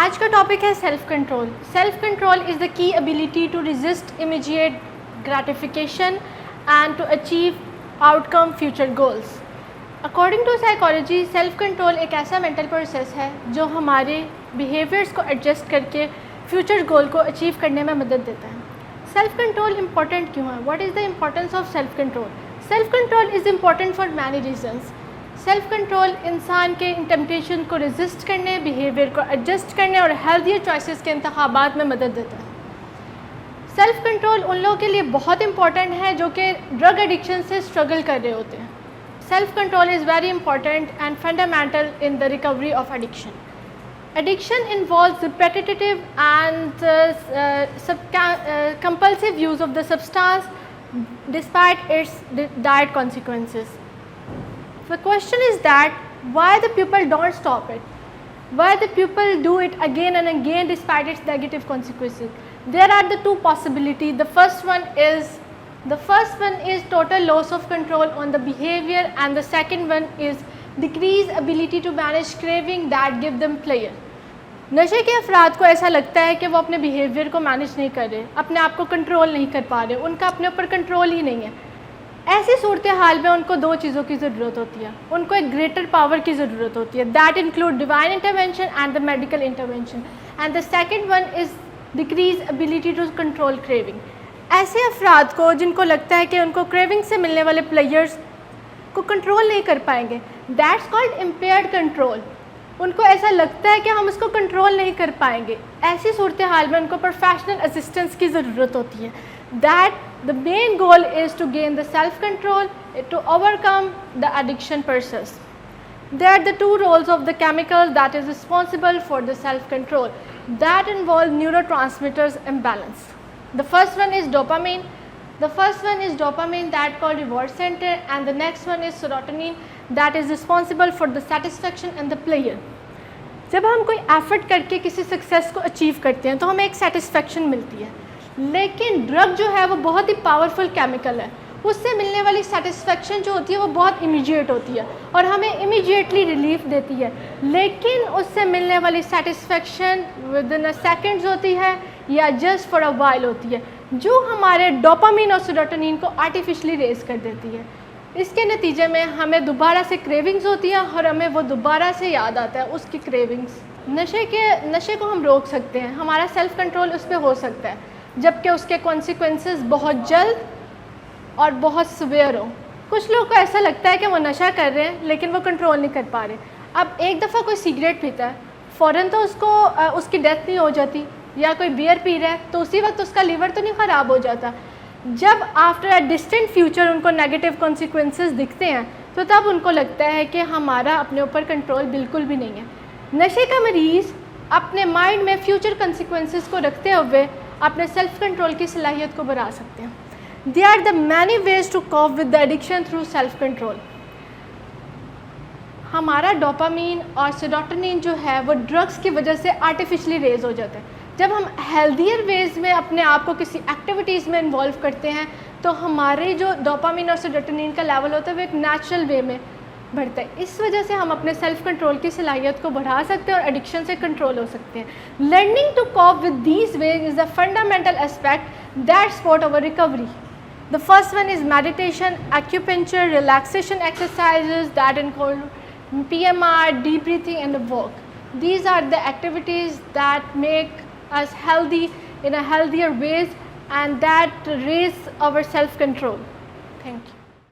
आज का टॉपिक है self control. Self control is the key ability to resist immediate gratification and to achieve outcome future goals. According to psychology, self control एक ऐसा mental process है जो हमारे behaviours को एडजस्ट करके फ्यूचर गोल को अचीव करने में मदद देता है। सेल्फ कंट्रोल इम्पॉर्टेंट क्यों है? What is the importance of self control? Self control is important for many reasons. Self control इंसान के टेम्पटेशन को रेजिस्ट करने, बिहेवियर को एडजस्ट करने और हेल्थियर चॉइसेस के इंतखाबात में मदद देता है। सेल्फ कंट्रोल उन लोगों के लिए बहुत इंपॉर्टेंट है जो कि ड्रग एडिक्शन से स्ट्रगल कर रहे होते हैं। Self control is very important and fundamental in the recovery of addiction. Addiction involves repetitive and compulsive use of the substance despite its dire consequences. The question is that why the people don't stop it? Why the people do it again and again despite its negative consequences? There are the two possibilities. The first one is total loss of control on the behavior, and the second one is decreased ability to manage craving that give them pleasure. नशे के अफराद को ऐसा लगता है कि वो अपने बिहेवियर को मैनेज नहीं कर रहे, अपने आप को कंट्रोल नहीं कर पा रहे, उनका अपने ऊपर कंट्रोल ही नहीं है। ऐसी सूरत हाल में उनको दो चीज़ों की ज़रूरत होती है। उनको एक ग्रेटर पावर की ज़रूरत होती है, that include divine intervention and the medical intervention, and the second one is decrease ability to control craving. ऐसे अफराद को जिनको लगता है कि उनको क्रेविंग से मिलने वाले प्लेयर्स को कंट्रोल नहीं कर पाएंगे, दैट्स कॉल्ड इम्पेयर्ड कंट्रोल। उनको ऐसा लगता है कि हम उसको कंट्रोल नहीं कर पाएंगे। ऐसी सूरत हाल में उनको प्रोफेशनल असिस्टेंस की ज़रूरत होती है। That the main goal is to gain the self control to overcome the addiction process. They are the two roles of the chemical that is responsible for the self control that involve neurotransmitters imbalance. The first one is dopamine. That called reward center, and the next one is serotonin that is responsible for the satisfaction and the pleasure. जब हम कोई effort करके किसी success को achieve करते हैं तो हमें एक सेटिस्फेक्शन मिलती है, लेकिन ड्रग जो है वो बहुत ही पावरफुल केमिकल है। उससे मिलने वाली सेटिस्फेक्शन जो होती है वो बहुत इमीडिएट होती है और हमें इमीडिएटली रिलीफ देती है, लेकिन उससे मिलने वाली satisfaction with in a seconds होती है या जस्ट फॉर अ वाइल होती है, जो हमारे डोपामिन और सेरोटोनिन को आर्टिफिशियली रेज कर देती है। इसके नतीजे में हमें दोबारा से क्रेविंग्स होती है और हमें वो दोबारा से याद आता है उसकी क्रेविंग्स। नशे को हम रोक सकते हैं, हमारा सेल्फ कंट्रोल उस पर हो सकता है, जबकि उसके कॉन्सिक्वेंसेस बहुत जल्द और बहुत सवेयर हो। कुछ लोग को ऐसा लगता है कि वो नशा कर रहे हैं लेकिन वो कंट्रोल नहीं कर पा रहे। अब एक दफ़ा कोई सिगरेट पीता है, फ़ौरन तो उसकी डेथ नहीं हो जाती, या कोई बियर पी रहा है तो उसी वक्त उसका लीवर तो नहीं ख़राब हो जाता। जब आफ्टर अ डिस्टेंट फ्यूचर उनको नेगेटिव कॉन्सिक्वेंसेस दिखते हैं तो तब उनको लगता है कि हमारा अपने ऊपर कंट्रोल बिल्कुल भी नहीं है। नशे का मरीज़ अपने माइंड में फ्यूचर कॉन्सिक्वेंसेस को रखते हुए अपने सेल्फ कंट्रोल की सलाहियत को बढ़ा सकते हैं। There are the many ways to cope with the addiction through self control. हमारा डोपामीन और सेरोटोनिन जो है वो ड्रग्स की वजह से आर्टिफिशियली रेज हो जाते हैं। जब हम हेल्दियर वेज में अपने आप को किसी एक्टिविटीज़ में इन्वॉल्व करते हैं तो हमारे जो डोपामीन और सेरोटोनिन का लेवल होता है वो एक नेचुरल वे में बढ़ता है। इस वजह से हम अपने सेल्फ कंट्रोल की सलाहियत को बढ़ा सकते हैं और एडिक्शन से कंट्रोल हो सकते हैं। Learning to cope with these ways is a fundamental aspect that support our recovery. The first one is meditation, acupuncture, relaxation exercises that include PMR, deep breathing and the walk. These are the activities that make us healthy in a healthier ways and that raise our self-control. Thank you.